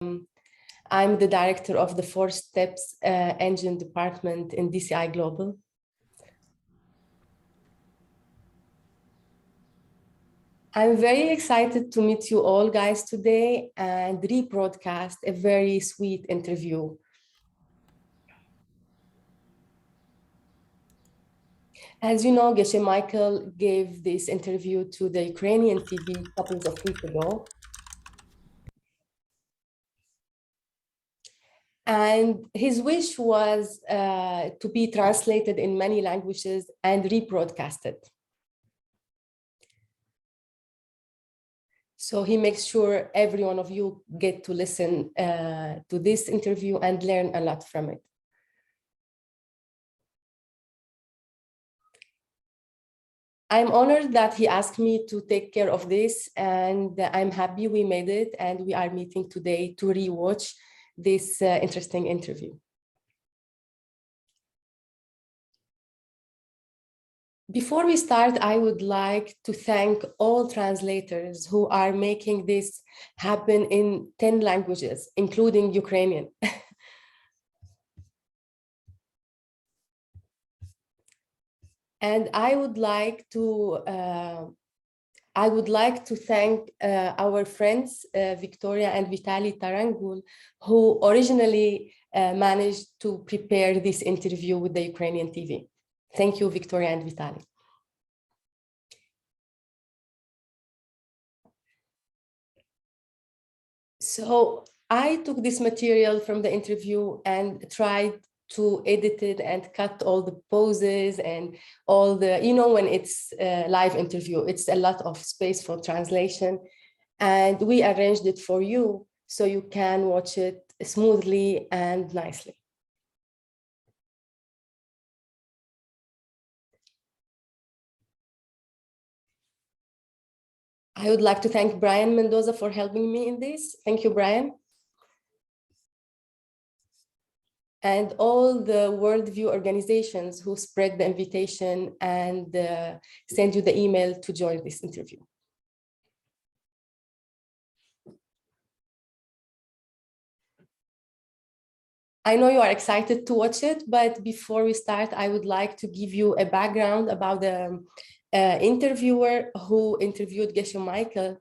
I'm the director of the 4 Steps Engine Department in DCI Global. I'm very excited to meet you all guys today and rebroadcast a very sweet interview. As you know, Geshe Michael gave this interview to the Ukrainian TV a couple of weeks ago. And his wish was to be translated in many languages and rebroadcasted. So he makes sure every one of you get to listen to this interview and learn a lot from it. I'm honored that he asked me to take care of this, and I'm happy we made it, and we are meeting today to rewatch this interesting interview. Before we start, I would like to thank all translators who are making this happen in 10 languages, including Ukrainian. And I would like to thank our friends, Victoria and Vitaly Tarangul, who originally managed to prepare this interview with the Ukrainian TV. Thank you, Victoria and Vitaly. So I took this material from the interview and tried to edit it and cut all the poses and all the, you know, when it's a live interview, it's a lot of space for translation. And we arranged it for you so you can watch it smoothly and nicely. I would like to thank Brian Mendoza for helping me in this. Thank you, Brian. And all the worldview organizations who spread the invitation and send you the email to join this interview. I know you are excited to watch it, but before we start, I would like to give you a background about the interviewer who interviewed Geshe Michael.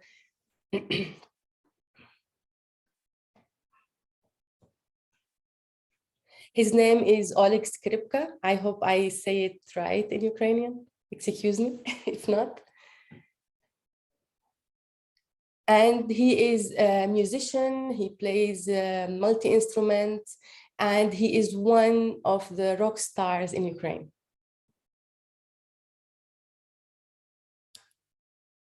His name is Oleg Skripka. I hope I say it right in Ukrainian. Excuse me if not. And he is a musician. He plays multi-instruments, and he is one of the rock stars in Ukraine.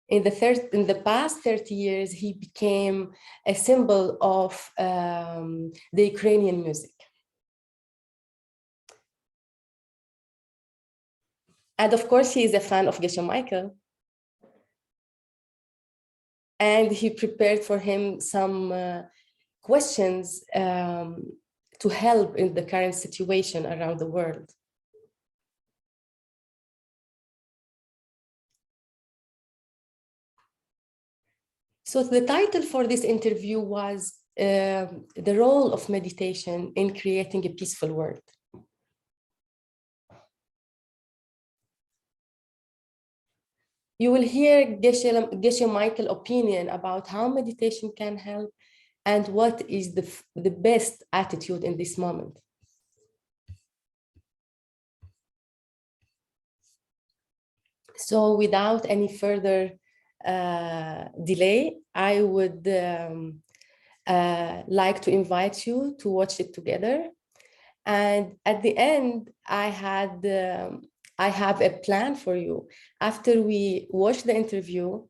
In the past 30 years, he became a symbol of the Ukrainian music. And of course, he is a fan of Geshe Michael. And he prepared for him some questions to help in the current situation around the world. So the title for this interview was the role of meditation in creating a peaceful world. You will hear Geshe Michael's opinion about how meditation can help and what is the best attitude in this moment. So without any further delay, I would like to invite you to watch it together. And at the end, I have a plan for you. After we watch the interview,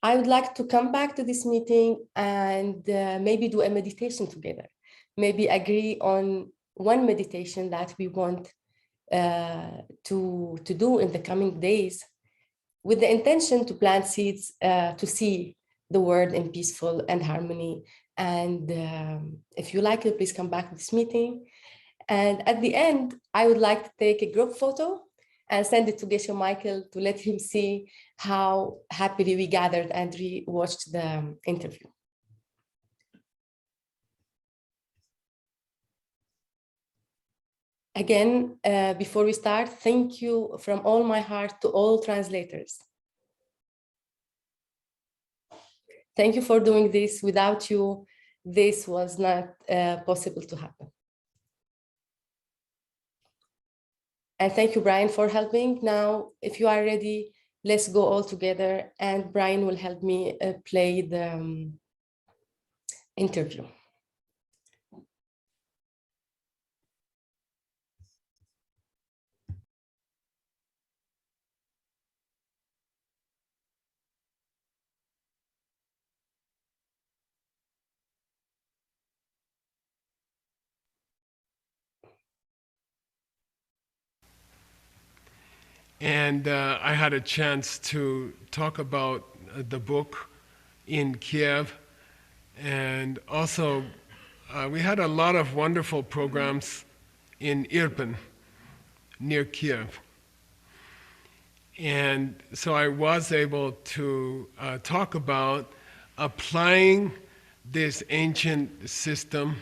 I would like to come back to this meeting and maybe do a meditation together. Maybe agree on one meditation that we want to do in the coming days, with the intention to plant seeds to see the world in peaceful and harmony. And if you like it, please come back to this meeting. And at the end, I would like to take a group photo and send it to Geshe Michael to let him see how happily we gathered and watched the interview. Again, before we start, thank you from all my heart to all translators. Thank you for doing this. Without you, this was not possible to happen. And thank you, Brian, for helping. Now, if you are ready, let's go all together, and Brian will help me play the interview. And I had a chance to talk about the book in Kiev, and also we had a lot of wonderful programs in Irpin, near Kiev. And so I was able to talk about applying this ancient system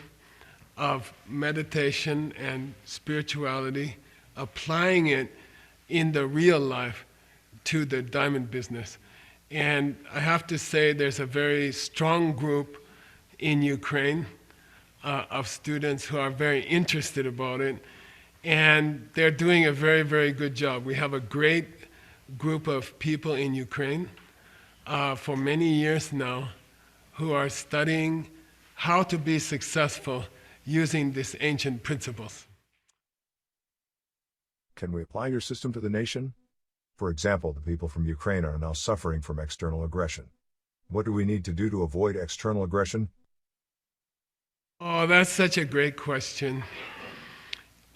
of meditation and spirituality, applying it in the real life to the diamond business. And I have to say there's a very strong group in Ukraine of students who are very interested about it, and they're doing a very, very good job. We have a great group of people in Ukraine for many years now who are studying how to be successful using these ancient principles. Can we apply your system to the nation? For example, the people from Ukraine are now suffering from external aggression. What do we need to do to avoid external aggression? Oh, that's such a great question.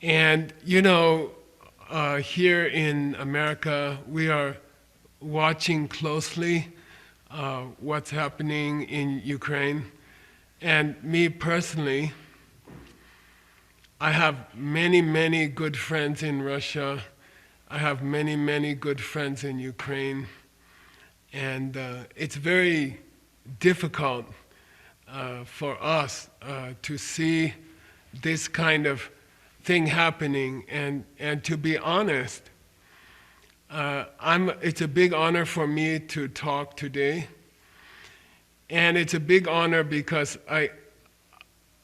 And you know, here in America, we are watching closely what's happening in Ukraine. And me personally, I have many, many good friends in Russia. I have many, many good friends in Ukraine. And it's very difficult for us to see this kind of thing happening. And to be honest, it's a big honor for me to talk today. And it's a big honor because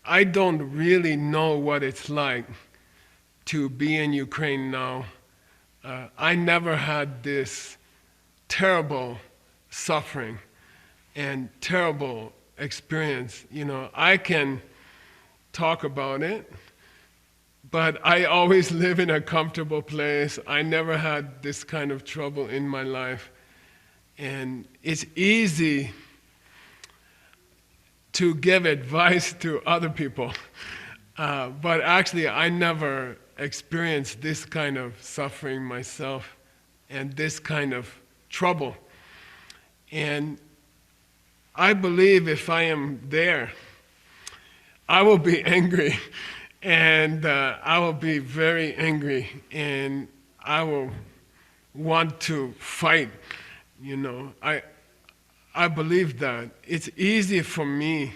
I don't really know what it's like to be in Ukraine now. I never had this terrible suffering and terrible experience. You know, I can talk about it, but I always live in a comfortable place. I never had this kind of trouble in my life. And it's easy to give advice to other people. But actually, I never experienced this kind of suffering myself and this kind of trouble. And I believe if I am there, I will be angry, and I will be very angry, and I will want to fight, you know. I believe that. It's easy for me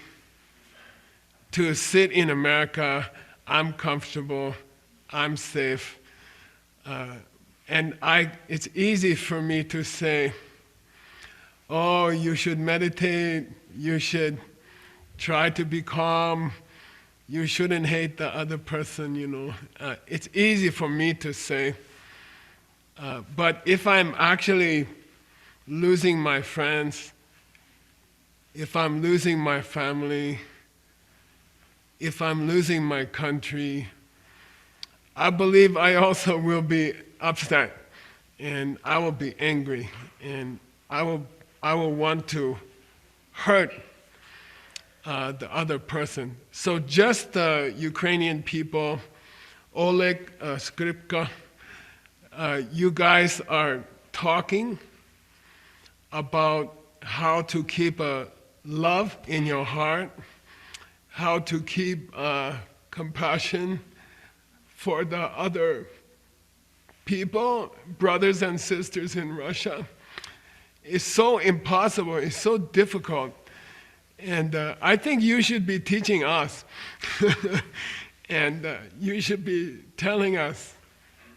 to sit in America. I'm comfortable, I'm safe, and it's easy for me to say, oh, you should meditate, you should try to be calm, you shouldn't hate the other person, you know. It's easy for me to say, but if I'm actually losing my friends, if I'm losing my family, if I'm losing my country, I believe I also will be upset, and I will be angry, and I will want to hurt the other person. So just the Ukrainian people, Oleg, Skripka, you guys are talking about how to keep a love in your heart, how to keep compassion for the other people, brothers and sisters in Russia. is so impossible, it's so difficult. And I think you should be teaching us. And you should be telling us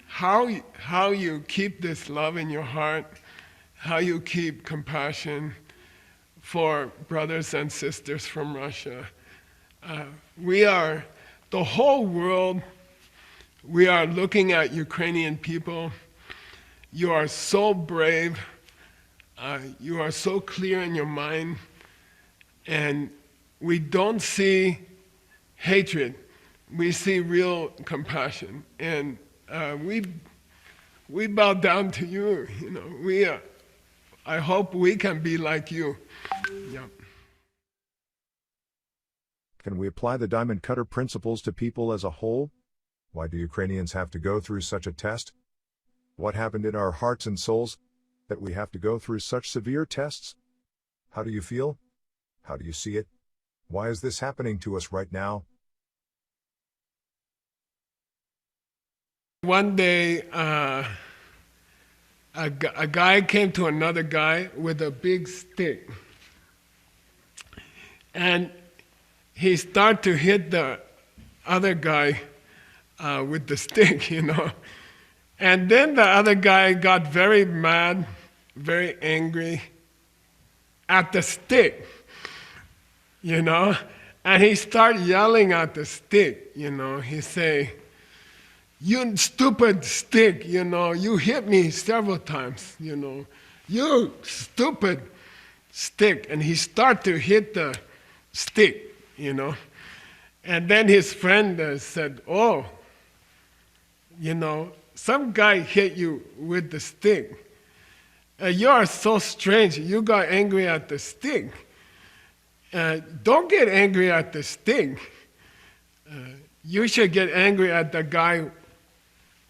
how you keep this love in your heart, how you keep compassion for brothers and sisters from Russia. We are, the whole world, we are looking at Ukrainian people. You are so brave. You are so clear in your mind. And we don't see hatred. We see real compassion. And we bow down to you. You know, I hope we can be like you. Yeah. Can we apply the diamond cutter principles to people as a whole? Why do Ukrainians have to go through such a test? What happened in our hearts and souls that we have to go through such severe tests? How do you feel? How do you see it? Why is this happening to us right now? One day, a guy came to another guy with a big stick. And he started to hit the other guy with the stick, you know. And then the other guy got very mad, very angry at the stick, you know. And he started yelling at the stick, you know. He say, "You stupid stick, you know, you hit me several times, you know. You stupid stick." And he started to hit the stick, you know. And then his friend said, "Oh, you know, some guy hit you with the stick. You are so strange. You got angry at the stick. Don't get angry at the stick. You should get angry at the guy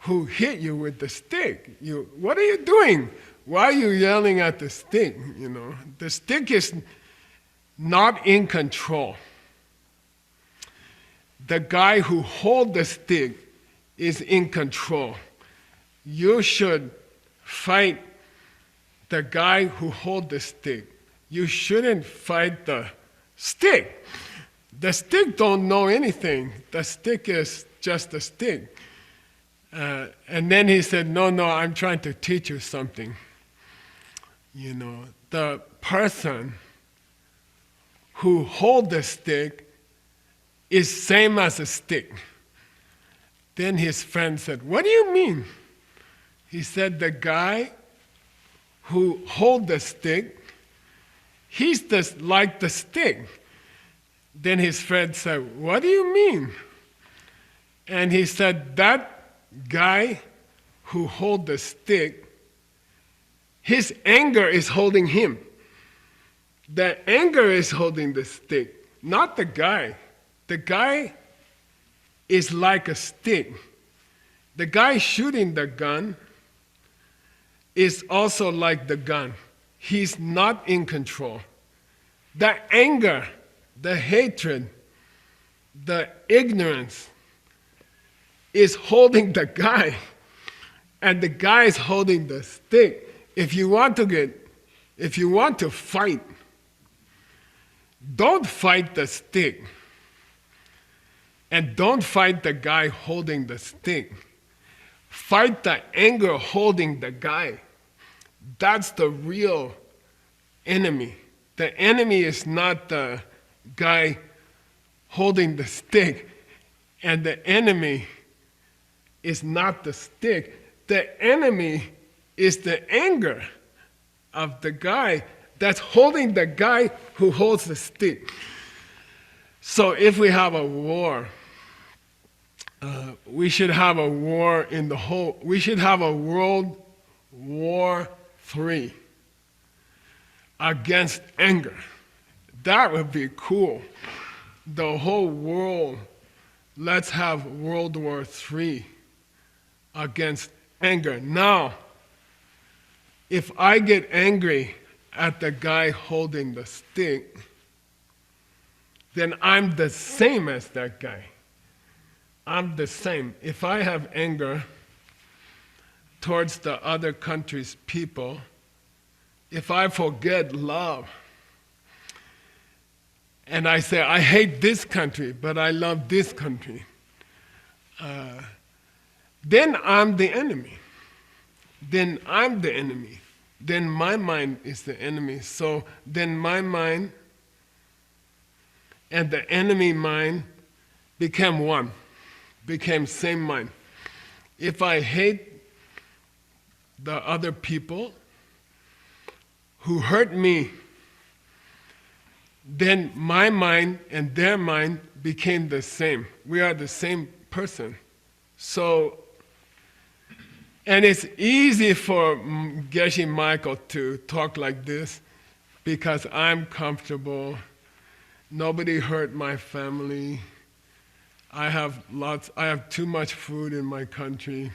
who hit you with the stick. What are you doing? Why are you yelling at the stick? You know, the stick is not in control. The guy who holds the stick is in control. You should fight the guy who holds the stick. You shouldn't fight the stick. The stick don't know anything. The stick is just a stick." And then he said, no, I'm trying to teach you something. You know, the person who holds the stick is same as a stick. Then his friend said, "What do you mean?" He said, "The guy who holds the stick, he's just like the stick." Then his friend said, "What do you mean?" And he said, "That guy who holds the stick, his anger is holding him. The anger is holding the stick, not the guy. The guy is like a stick. The guy shooting the gun is also like the gun. He's not in control. The anger, the hatred, the ignorance is holding the guy, and the guy is holding the stick. If you want to fight, don't fight the stick, and don't fight the guy holding the stick. Fight the anger holding the guy. That's the real enemy. The enemy is not the guy holding the stick, and the enemy is not the stick. The enemy is the anger of the guy that's holding the guy who holds the stick. So if we have a war, we should have a war in the whole, we should have a World War III against anger. That would be cool. The whole world, let's have World War III against anger. Now, if I get angry at the guy holding the stick, then I'm the same as that guy. I'm the same. If I have anger towards the other country's people, if I forget love, and I say, I hate this country, but I love this country, then I'm the enemy. Then I'm the enemy. Then my mind is the enemy. So then my mind and the enemy mind became one, became same mind. If I hate the other people who hurt me, then my mind and their mind became the same. We are the same person. So, and it's easy for Geshe Michael to talk like this because I'm comfortable. Nobody hurt my family. I have too much food in my country.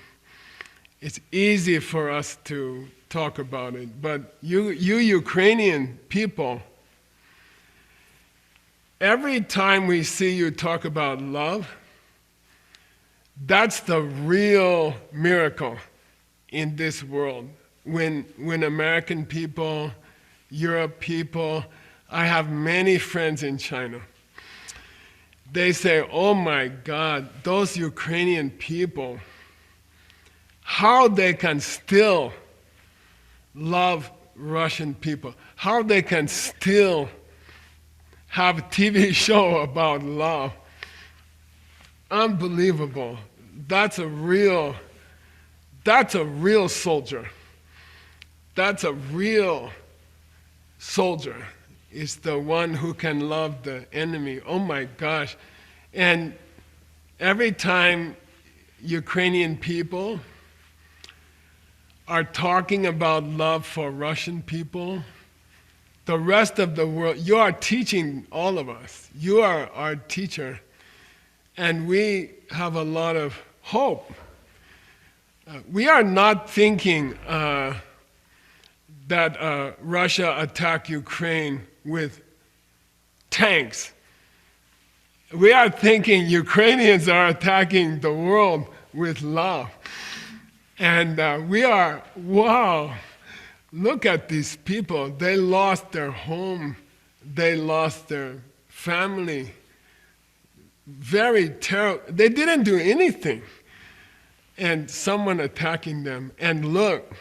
It's easy for us to talk about it. But you Ukrainian people, every time we see you talk about love, that's the real miracle in this world. When American people, Europe people, I have many friends in China. They say, oh my God, those Ukrainian people, how they can still love Russian people, how they can still have a TV show about love. Unbelievable. That's a real soldier. That's a real soldier. Is the one who can love the enemy. Oh my gosh. And every time Ukrainian people are talking about love for Russian people, the rest of the world, you are teaching all of us. You are our teacher. And we have a lot of hope. We are not thinking that Russia attacked Ukraine with tanks. We are thinking Ukrainians are attacking the world with love. And we are, wow, look at these people. They lost their home. They lost their family. Very terrible. They didn't do anything. And someone attacking them. And look,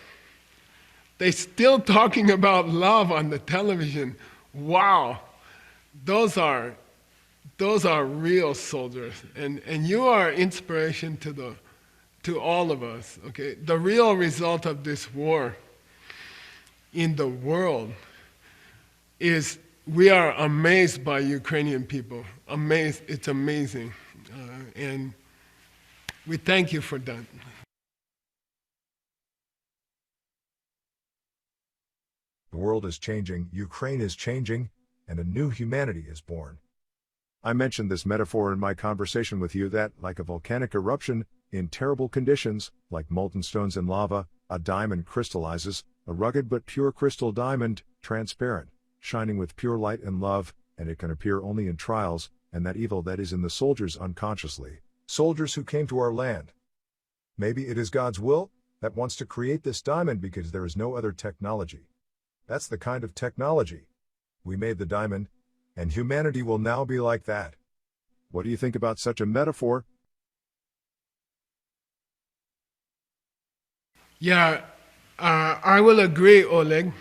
they're still talking about love on the television. Wow, those are real soldiers, and you are inspiration to all of us. Okay, the real result of this war in the world is we are amazed by Ukrainian people. Amazed, it's amazing, and we thank you for that. The world is changing, Ukraine is changing, and a new humanity is born. I mentioned this metaphor in my conversation with you that, like a volcanic eruption, in terrible conditions, like molten stones in lava, a diamond crystallizes, a rugged but pure crystal diamond, transparent, shining with pure light and love, and it can appear only in trials, and that evil that is in the soldiers unconsciously, soldiers who came to our land. Maybe it is God's will that wants to create this diamond because there is no other technology. That's the kind of technology. We made the diamond, and humanity will now be like that. What do you think about such a metaphor? Yeah, I will agree, Oleg.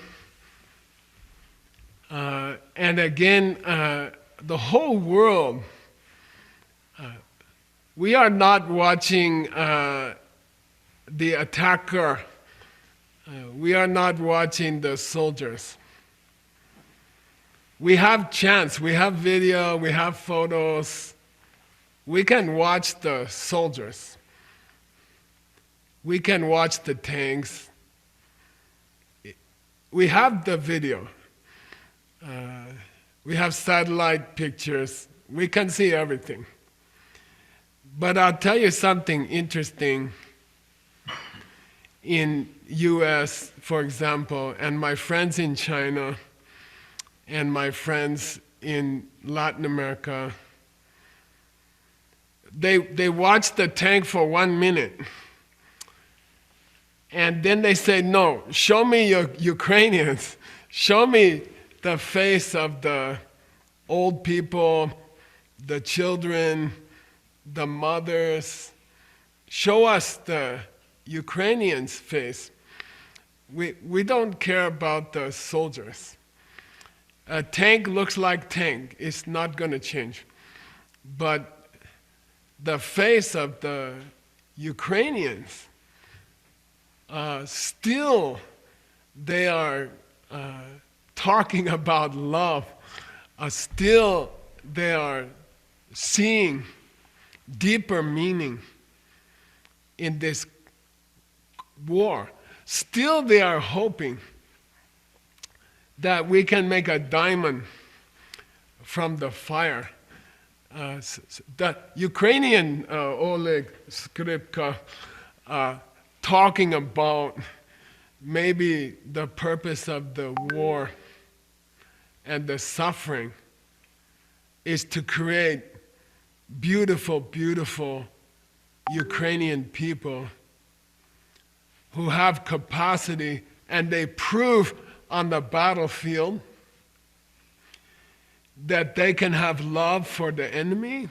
And again, the whole world, we are not watching the attacker. We are not watching the soldiers. We have chance, we have video, we have photos. We can watch the soldiers. We can watch the tanks. We have the video. We have satellite pictures. We can see everything. But I'll tell you something interesting. In US, for example, and my friends in China, and my friends in Latin America, they watch the tank for 1 minute. And then they say, no, show me your Ukrainians. Show me the face of the old people, the children, the mothers. Show us the Ukrainians' face. We don't care about the soldiers. A tank looks like tank. It's not going to change. But the face of the Ukrainians, still they are talking about love. Still they are seeing deeper meaning in this war. Still they are hoping that we can make a diamond from the fire. The Ukrainian Oleg Skripka talking about maybe the purpose of the war and the suffering is to create beautiful, beautiful Ukrainian people who have capacity, and they prove on the battlefield that they can have love for the enemy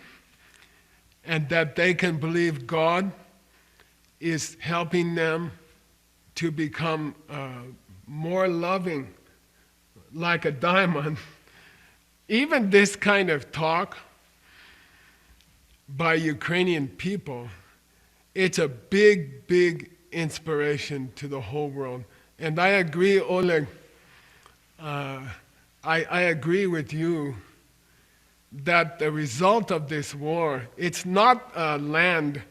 and that they can believe God is helping them to become more loving, like a diamond. Even this kind of talk by Ukrainian people, it's a big, big inspiration to the whole world. And I agree, Oleg, I agree with you that the result of this war, it's not land,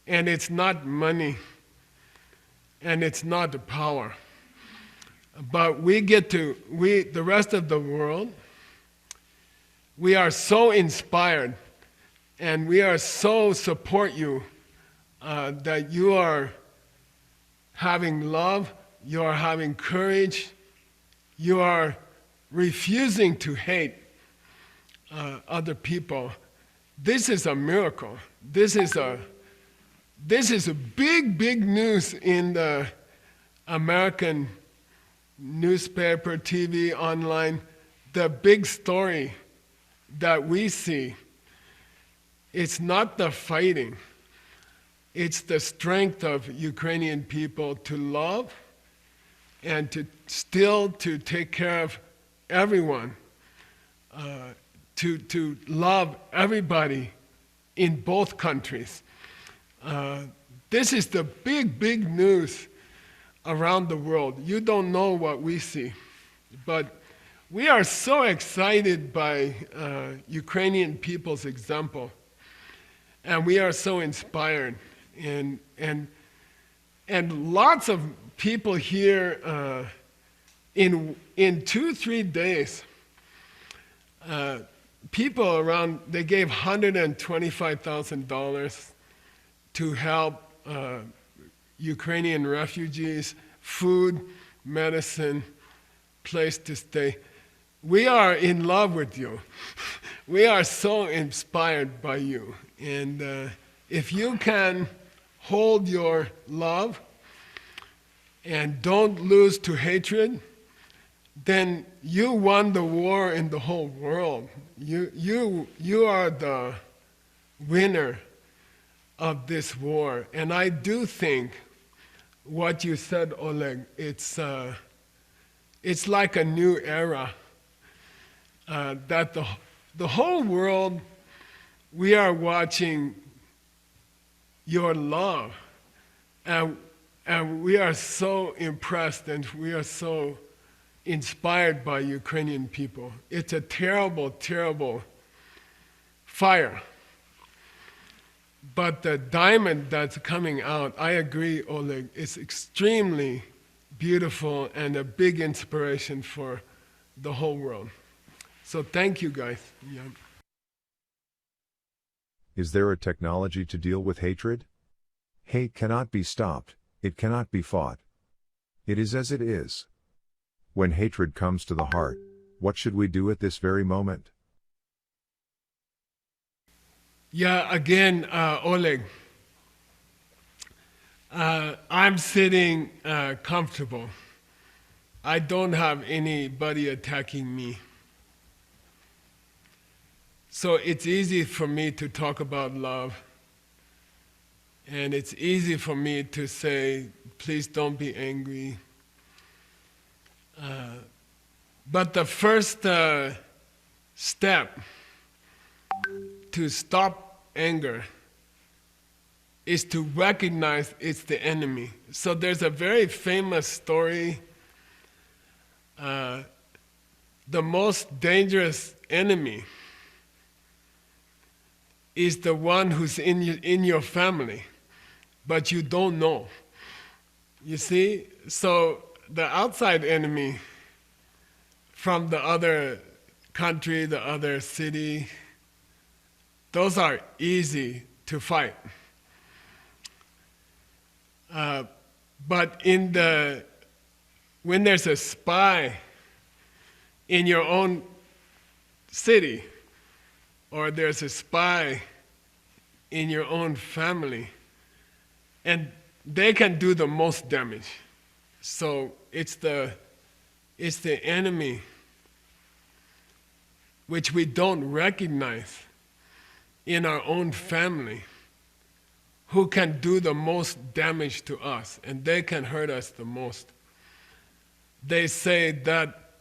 and it's not money, and it's not the power. But the rest of the world, we are so inspired, and we are so support you that you are having love, you are having courage, you are refusing to hate other people. This is a miracle. This is a big, big news in the American newspaper, TV, online. The big story that we see, it's not the fighting. It's the strength of Ukrainian people to love and to take care of everyone, to love everybody in both countries. This is the big, big news around the world. You don't know what we see, but we are so excited by Ukrainian people's example, and we are so inspired. And lots of people here in 2-3 days, people around, they gave $125,000 to help Ukrainian refugees, food, medicine, place to stay. We are in love with you. We are so inspired by you. And if you can hold your love and don't lose to hatred, then you won the war in the whole world. You are the winner of this war. And I do think what you said, Oleg, it's like a new era that the whole world, we are watching your love, and we are so impressed and we are so inspired by Ukrainian people. It's a terrible, terrible fire. But the diamond that's coming out, I agree, Oleg, is extremely beautiful and a big inspiration for the whole world. So thank you, guys. Yeah. Is there a technology to deal with hatred? Hate cannot be stopped, it cannot be fought. It is as it is. When hatred comes to the heart, what should we do at this very moment? Yeah, again, Oleg, I'm sitting comfortable. I don't have anybody attacking me. So it's easy for me to talk about love. And it's easy for me to say, please don't be angry. But the first step to stop anger is to recognize it's the enemy. So there's a very famous story. The most dangerous enemy is the one who's in your family, but you don't know. You see? So the outside enemy from the other country, the other city, those are easy to fight. But when there's a spy in your own city, or there's a spy in your own family, and they can do the most damage. So it's the enemy which we don't recognize in our own family, who can do the most damage to us, and they can hurt us the most. They say that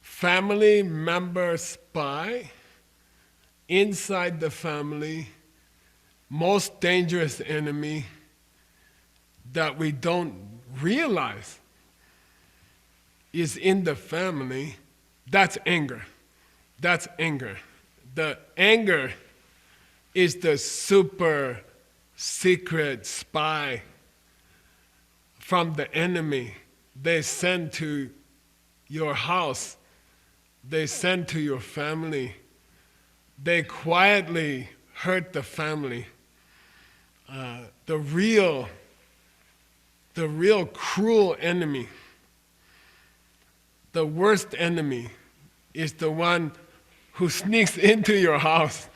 family member spy inside the family, most dangerous enemy that we don't realize is in the family. That's anger. That's anger. The anger is the super secret spy from the enemy. They send to your house, they send to your family, they quietly hurt the family. The real cruel enemy, the worst enemy, is the one who sneaks into your house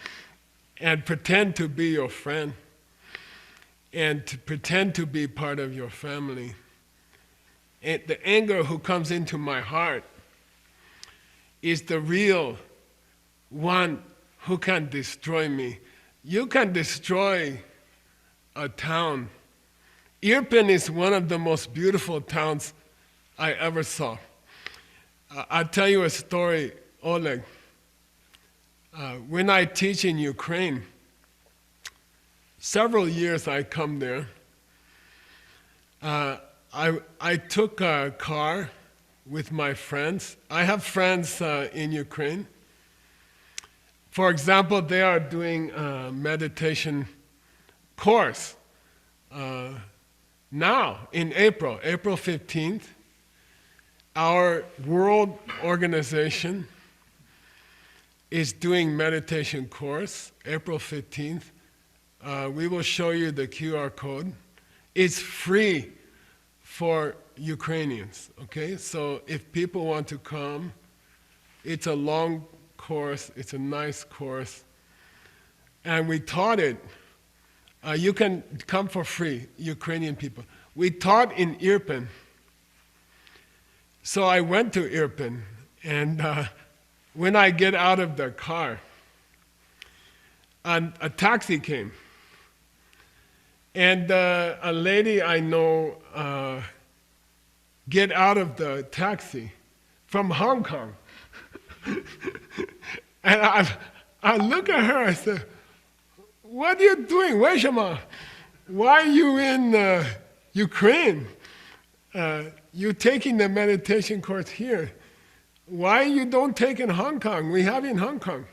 and pretend to be your friend and to pretend to be part of your family. And the anger who comes into my heart is the real one who can destroy me. You can destroy a town. Irpin is one of the most beautiful towns I ever saw. I'll tell you a story, Oleg. When I teach in Ukraine, several years I come there, I took a car with my friends. I have friends in Ukraine. For example, they are doing a meditation course now in April 15th. Our world organization is doing meditation course, April 15th. We will show you the QR code. It's free for Ukrainians, okay? So if people want to come, it's a long course, it's a nice course. And we taught it. You can come for free, Ukrainian people. We taught in Irpin. So I went to Irpin, and when I get out of the car, a taxi came. And a lady I know get out of the taxi from Hong Kong. And I look at her, I said, what are you doing? Why are you in Ukraine? You're taking the meditation course here. Why you don't take in Hong Kong? We have in Hong Kong.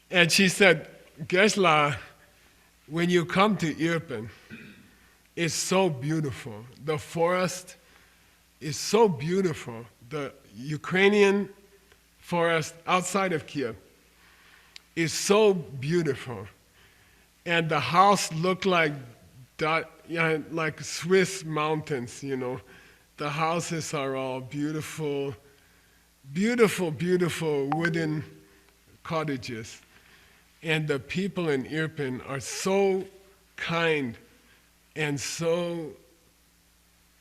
And she said, Geshe, when you come to Irpin, it's so beautiful. The forest is so beautiful. The Ukrainian forest outside of Kiev is so beautiful. And the house looked like Swiss mountains, you know. The houses are all beautiful, beautiful, beautiful wooden cottages. And the people in Irpin are so kind and so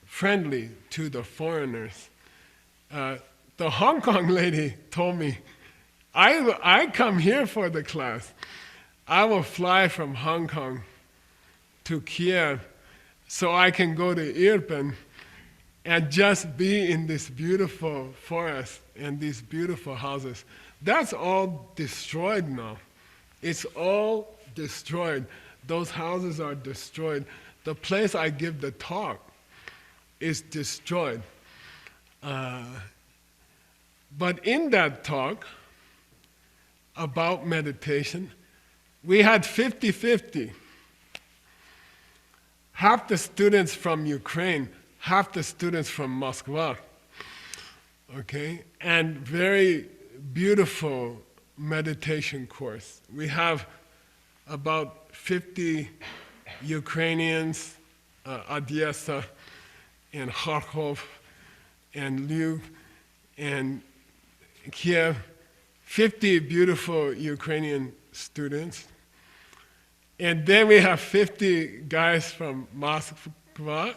friendly to the foreigners. The Hong Kong lady told me, I come here for the class. I will fly from Hong Kong to Kiev so I can go to Irpin and just be in this beautiful forest and these beautiful houses. That's all destroyed now. It's all destroyed. Those houses are destroyed. The place I give the talk is destroyed. But in that talk about meditation, we had 50-50. Half the students from Ukraine, half the students from Moscow. Okay? And very beautiful meditation course. We have about 50 Ukrainians, Odessa and Kharkov and Lviv and Kiev, 50 beautiful Ukrainian students. And then we have 50 guys from Moscow,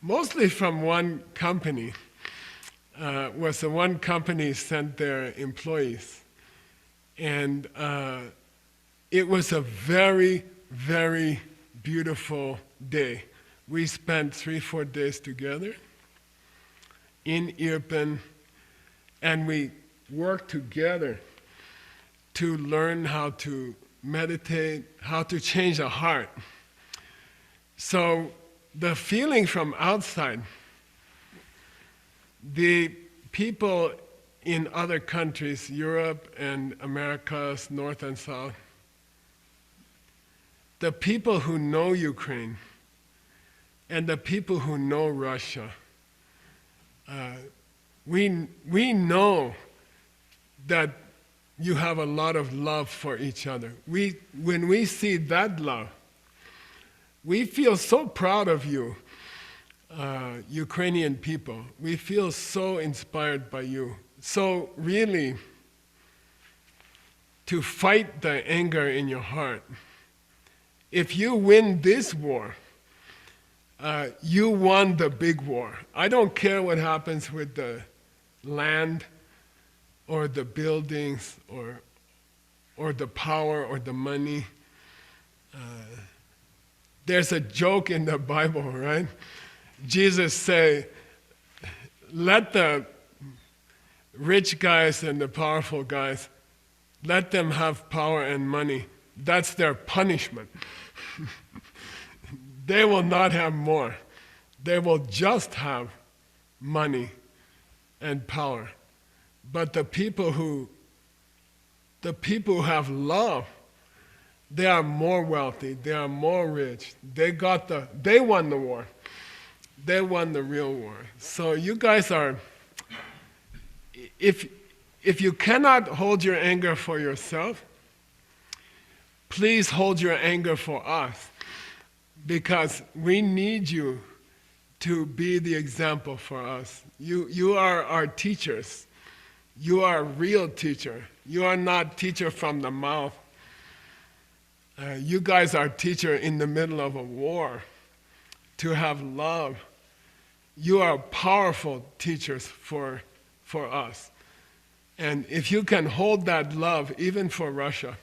mostly from one company. Was the one company sent their employees. And it was a very, very beautiful day. We spent 3-4 days together in Irpin, and we worked together to learn how to meditate, how to change the heart. So the feeling from outside, the people in other countries, Europe and Americas, North and South, the people who know Ukraine and the people who know Russia, we know that you have a lot of love for each other. When we see that love, we feel so proud of you, Ukrainian people. We feel so inspired by you. So really, to fight the anger in your heart, if you win this war, you won the big war. I don't care what happens with the land or the buildings or the power or the money. There's a joke in the Bible, right? Jesus say, let the rich guys and the powerful guys, let them have power and money. That's their punishment. They will not have more. They will just have money and power. But the people who have love, they are more wealthy, they are more rich. They won the war. They won the real war. So you guys are, if you cannot hold your anger for yourself, please hold your anger for us, because we need you to be the example for us. You are our teachers. You are a real teacher. You are not teacher from the mouth. You guys are teacher in the middle of a war to have love. You are powerful teachers for us. And if you can hold that love, even for Russia,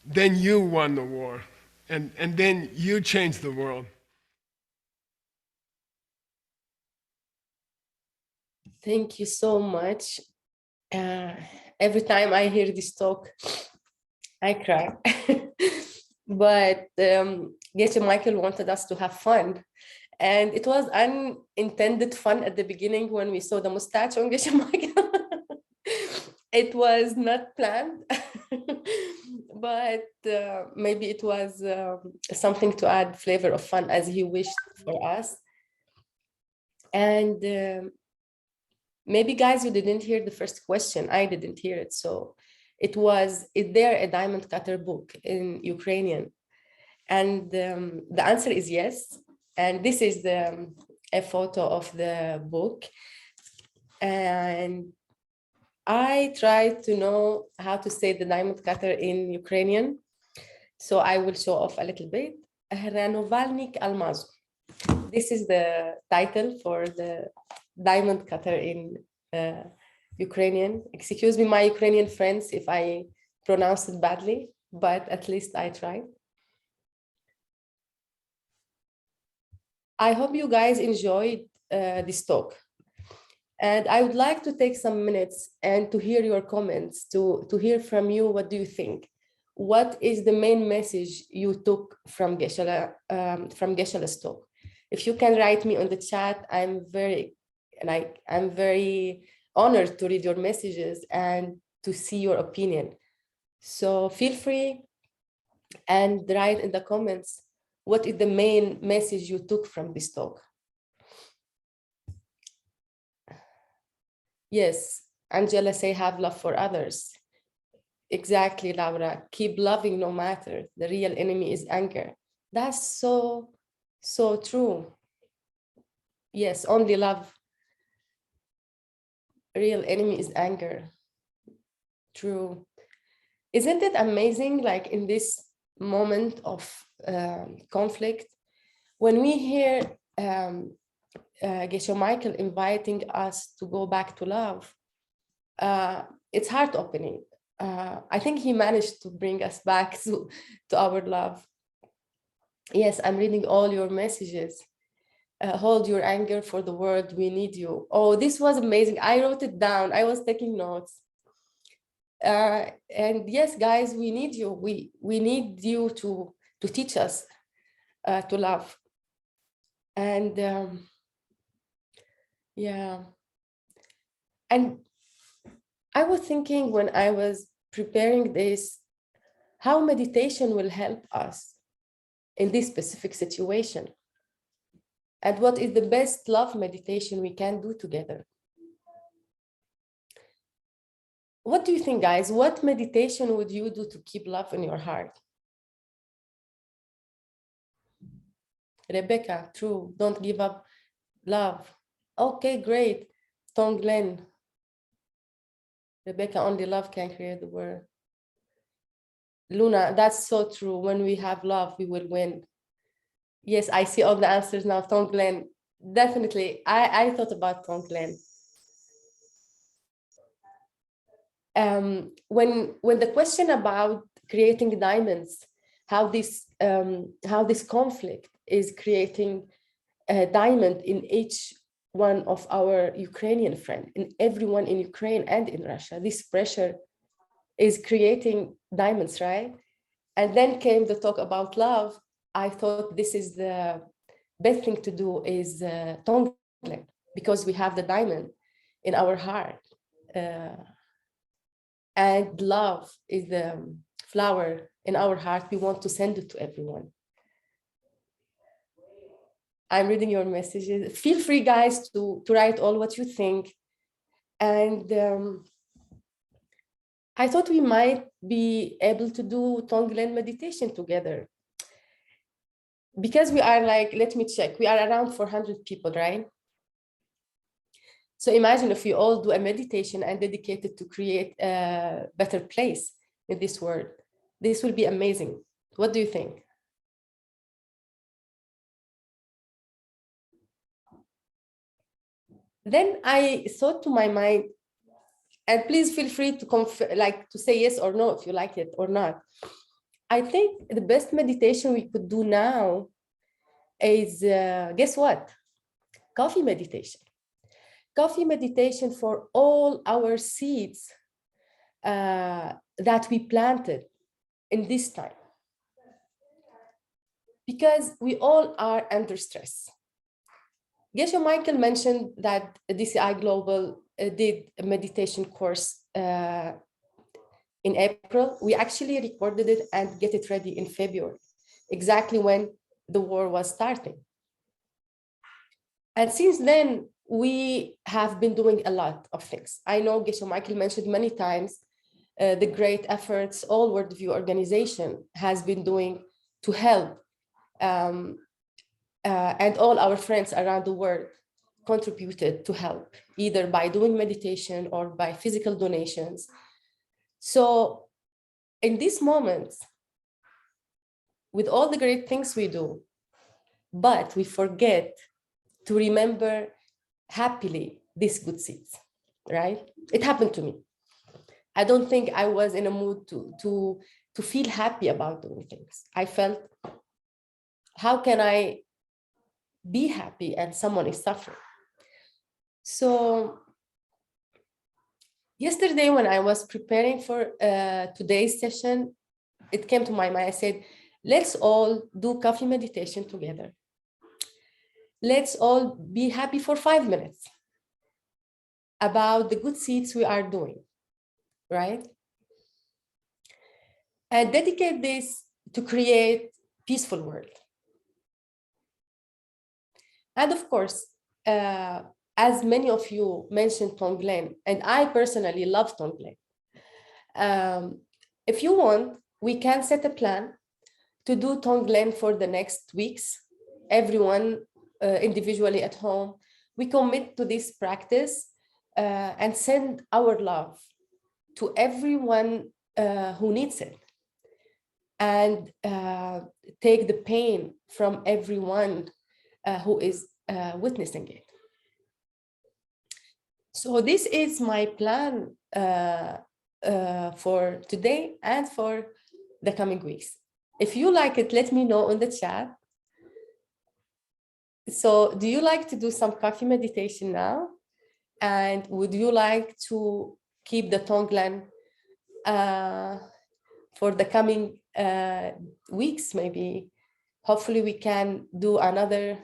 then you won the war. And then you change the world. Thank you so much. Every time I hear this talk, I cry. But Geshe Michael wanted us to have fun. And it was unintended fun at the beginning when we saw the mustache on Geshe Michael. It was not planned, but maybe it was something to add flavor of fun as he wished for us. And maybe guys, you didn't hear the first question. I didn't hear it. So it was, is there a diamond cutter book in Ukrainian? And the answer is yes. And this is a photo of the book. And I tried to know how to say the diamond cutter in Ukrainian. So I will show off a little bit. Hranovalnik Almazu. This is the title for the diamond cutter in Ukrainian. Excuse me, my Ukrainian friends, if I pronounce it badly, but at least I tried. I hope you guys enjoyed this talk. And I would like to take some minutes and to hear your comments, to hear from you, what do you think? What is the main message you took from Geshe's talk? If you can write me on the chat, I'm very honored to read your messages and to see your opinion. So feel free and write in the comments, what is the main message you took from this talk? Yes, Angela say have love for others. Exactly, Laura. Keep loving no matter. The real enemy is anger. That's so true. Yes, only love. Real enemy is anger. True. Isn't it amazing, like in this moment of conflict, when we hear Geshe Michael inviting us to go back to love, it's heart-opening. I think he managed to bring us back to our love. Yes, I'm reading all your messages. Hold your anger for the world, we need you. Oh, this was amazing. I wrote it down. I was taking notes. And yes, guys, we need you. We need you to teach us to love. And yeah. And I was thinking when I was preparing this, how meditation will help us in this specific situation. And what is the best love meditation we can do together? What do you think, guys? What meditation would you do to keep love in your heart? Rebecca, true. Don't give up love. Okay, great. Tonglen. Rebecca, only love can create the world. Luna, that's so true. When we have love, we will win. Yes, I see all the answers now. Tonglen, definitely. I thought about Tonglen. When the question about creating diamonds, how this conflict is creating a diamond in each one of our Ukrainian friends, in everyone in Ukraine and in Russia, this pressure is creating diamonds, right? And then came the talk about love. I thought this is the best thing to do is Tonglen, because we have the diamond in our heart. And love is the flower in our heart. We want to send it to everyone. I'm reading your messages. Feel free, guys, to write all what you think. And I thought we might be able to do Tonglen meditation together. Because we are like, let me check, we are around 400 people, right? So imagine if we all do a meditation and dedicate it to create a better place in this world. This will be amazing. What do you think? Then I thought to my mind, and please feel free to say yes or no if you like it or not. I think the best meditation we could do now is, guess what? Coffee meditation. Coffee meditation for all our seeds that we planted in this time. Because we all are under stress. Geshe Michael mentioned that DCI Global did a meditation course in April. We actually recorded it and get it ready in February, exactly when the war was starting. And since then, we have been doing a lot of things. I know Geshe Michael mentioned many times the great efforts all Worldview organization has been doing to help, and all our friends around the world contributed to help, either by doing meditation or by physical donations. So in these moments, with all the great things we do, but we forget to remember happily these good seeds, right? It happened to me. I don't think I was in a mood to feel happy about doing things. I felt, how can I be happy and someone is suffering? So yesterday, when I was preparing for today's session, it came to my mind. I said, let's all do coffee meditation together. Let's all be happy for 5 minutes about the good seeds we are doing, right? And dedicate this to create peaceful world. And of course, as many of you mentioned Tonglen, and I personally love Tonglen. If you want, we can set a plan to do Tonglen for the next weeks, everyone individually at home. We commit to this practice and send our love to everyone who needs it, and take the pain from everyone who is witnessing it. So this is my plan for today and for the coming weeks. If you like it, let me know in the chat. So do you like to do some coffee meditation now? And would you like to keep the Tonglen for the coming weeks, maybe? Hopefully we can do another.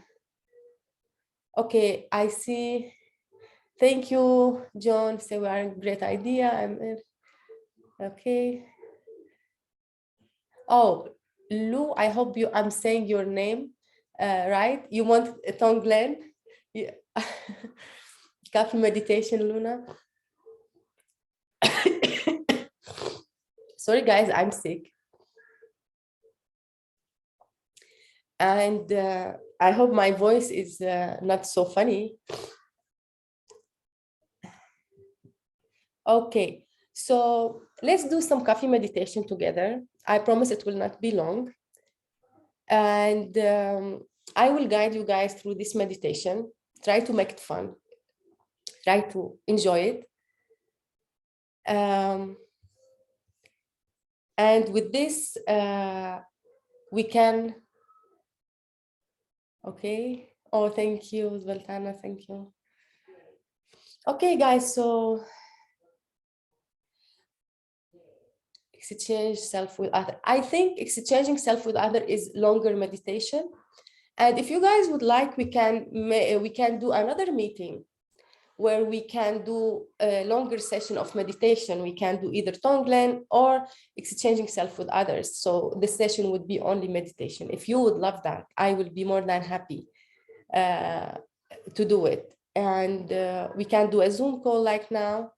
Okay, I see. Thank you, John. Say we are a great idea. Okay. Oh, Lou, I hope I'm saying your name right. You want a Tonglen? Yeah. Coffee meditation, Luna. Sorry, guys, I'm sick. And I hope my voice is not so funny. Okay, so let's do some coffee meditation together. I promise it will not be long. And I will guide you guys through this meditation. Try to make it fun. Try to enjoy it. And with this, we can, okay. Oh, thank you, Zoltana, thank you. Okay, guys, so exchange self with other. I think exchanging self with other is longer meditation. And if you guys would like, we can do another meeting where we can do a longer session of meditation. We can do either Tonglen or exchanging self with others. So the session would be only meditation. If you would love that, I will be more than happy to do it. And we can do a Zoom call like now.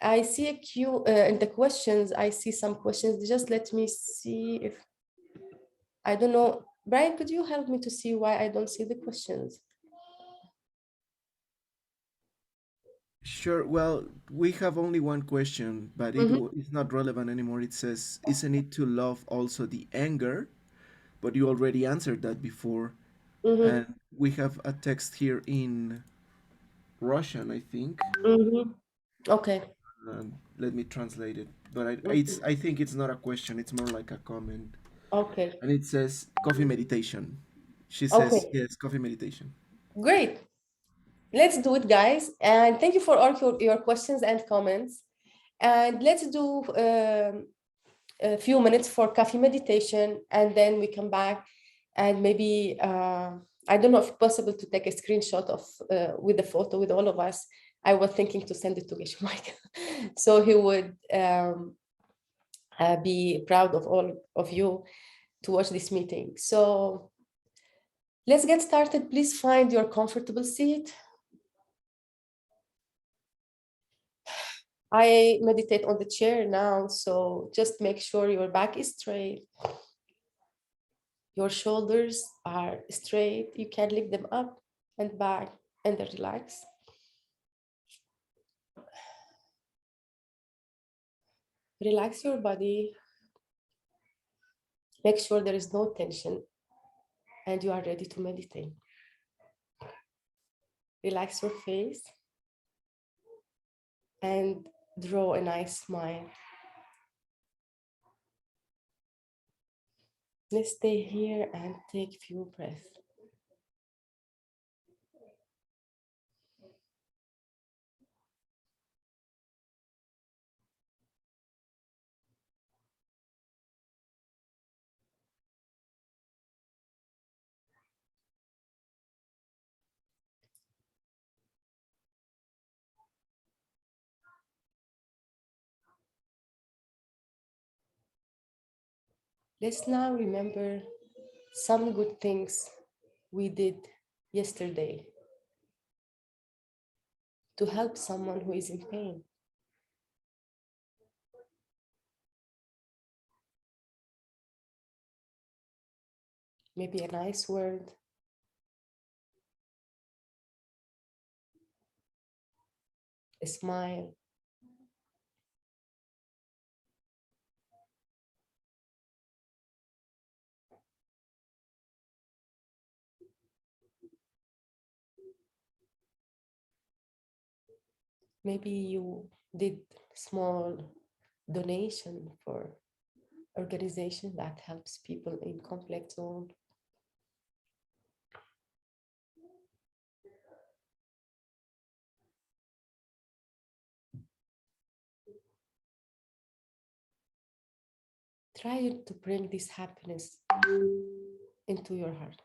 I see a queue in the questions. I see some questions. Just let me see if, I don't know. Brian, could you help me to see why I don't see the questions? Sure. Well, we have only one question, but it's not relevant anymore. It says, isn't it to love also the anger? But you already answered that before. And we have a text here in Russian, I think. Okay. Let me translate it. But I think it's not a question. It's more like a comment. Okay. And it says coffee meditation. She says, Okay. yes, coffee meditation. Great. Let's do it, guys. And thank you for all your questions and comments. And let's do a few minutes for coffee meditation, and then we come back and maybe, I don't know if it's possible to take a screenshot of with the photo with all of us. I was thinking to send it to Geshe Michael so he would be proud of all of you to watch this meeting. So let's get started. Please find your comfortable seat. I meditate on the chair now, so just make sure your back is straight. Your shoulders are straight. You can lift them up and back and then relax. Relax your body. Make sure there is no tension and you are ready to meditate. Relax your face and draw a nice smile. Let's stay here and take a few breaths. Let's now remember some good things we did yesterday to help someone who is in pain. Maybe a nice word, a smile, maybe you did small donation for organization that helps people in conflict zone. Try to bring this happiness into your heart.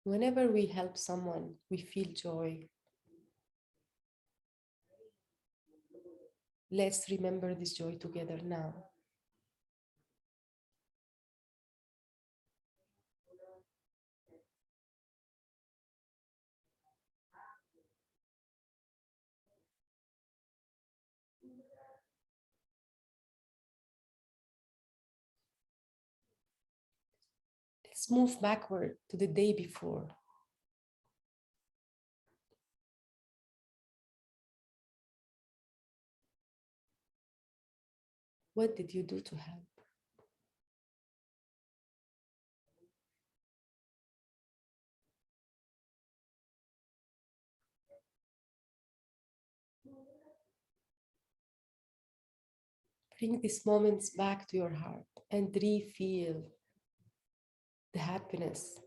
Whenever we help someone, we feel joy. Let's remember this joy together now. Let's move backward to the day before. What did you do to help? Bring these moments back to your heart and re-feel the happiness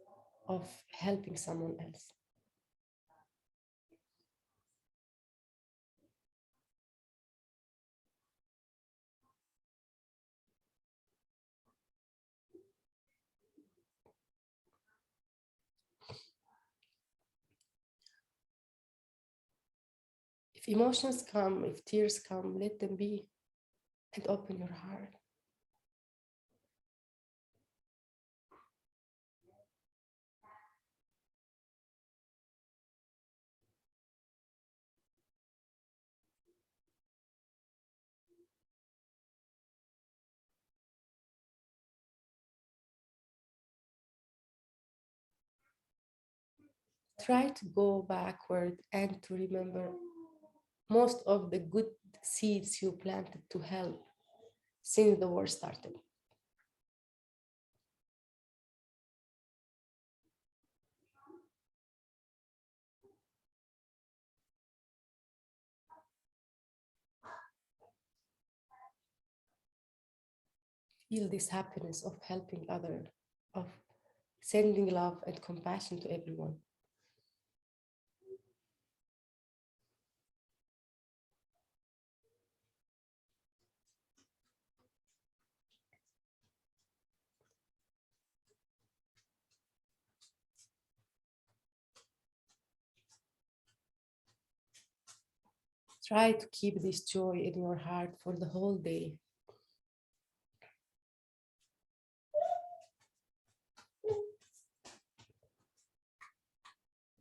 of helping someone else. If emotions come, if tears come, let them be and open your heart. Try to go backward and to remember most of the good seeds you planted to help since the war started. Feel this happiness of helping others, of sending love and compassion to everyone. Try to keep this joy in your heart for the whole day.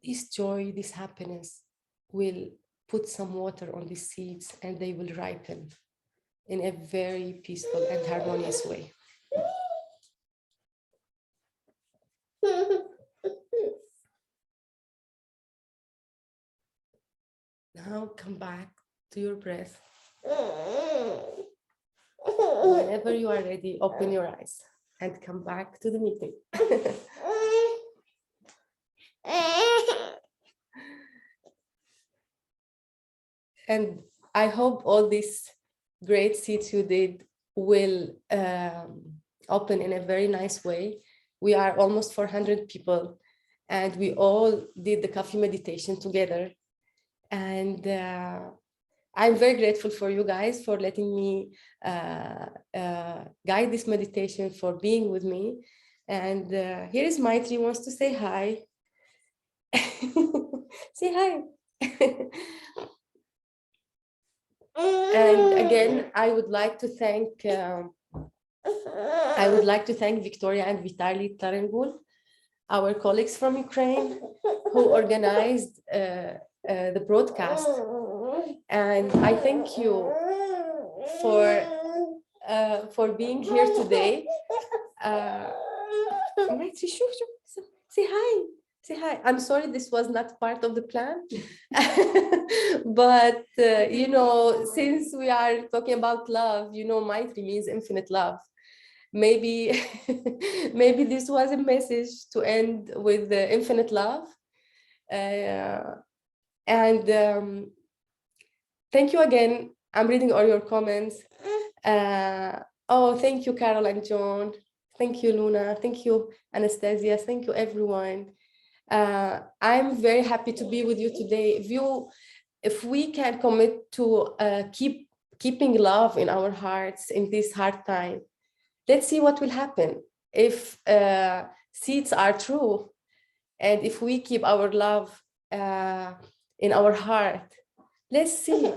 This joy, this happiness will put some water on these seeds and they will ripen in a very peaceful and harmonious way. Now come back to your breath. Whenever you are ready, open your eyes and come back to the meeting. And I hope all these great seeds you did will open in a very nice way. We are almost 400 people, and we all did the coffee meditation together. And I'm very grateful for you guys for letting me guide this meditation, for being with me. And here is Maitri, wants to say hi. Say hi. And again, I would like to thank Victoria and Vitaly Tarengul, our colleagues from Ukraine, who organized the broadcast. And I thank you for being here today. Say hi. Say hi. I'm sorry this was not part of the plan, but you know, since we are talking about love, you know, Maitri means infinite love. Maybe maybe this was a message to end with the infinite love. And thank you again. I'm reading all your comments. Oh, thank you, Carol and John. Thank you, Luna. Thank you, Anastasia. Thank you, everyone. I'm very happy to be with you today. If we can commit to keeping love in our hearts in this hard time, let's see what will happen. If seeds are true, and if we keep our love in our heart, let's see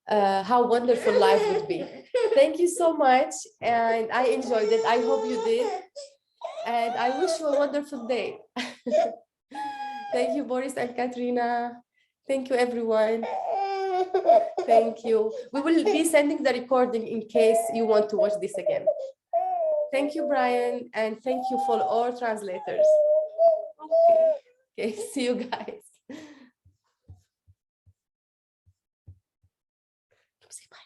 how wonderful life would be. Thank you so much, and I enjoyed it. I hope you did, and I wish you a wonderful day. Thank you, Boris and Katrina. Thank you, everyone. Thank you. We will be sending the recording in case you want to watch this again. Thank you, Brian, and thank you for all translators. Okay, see you guys. Say bye.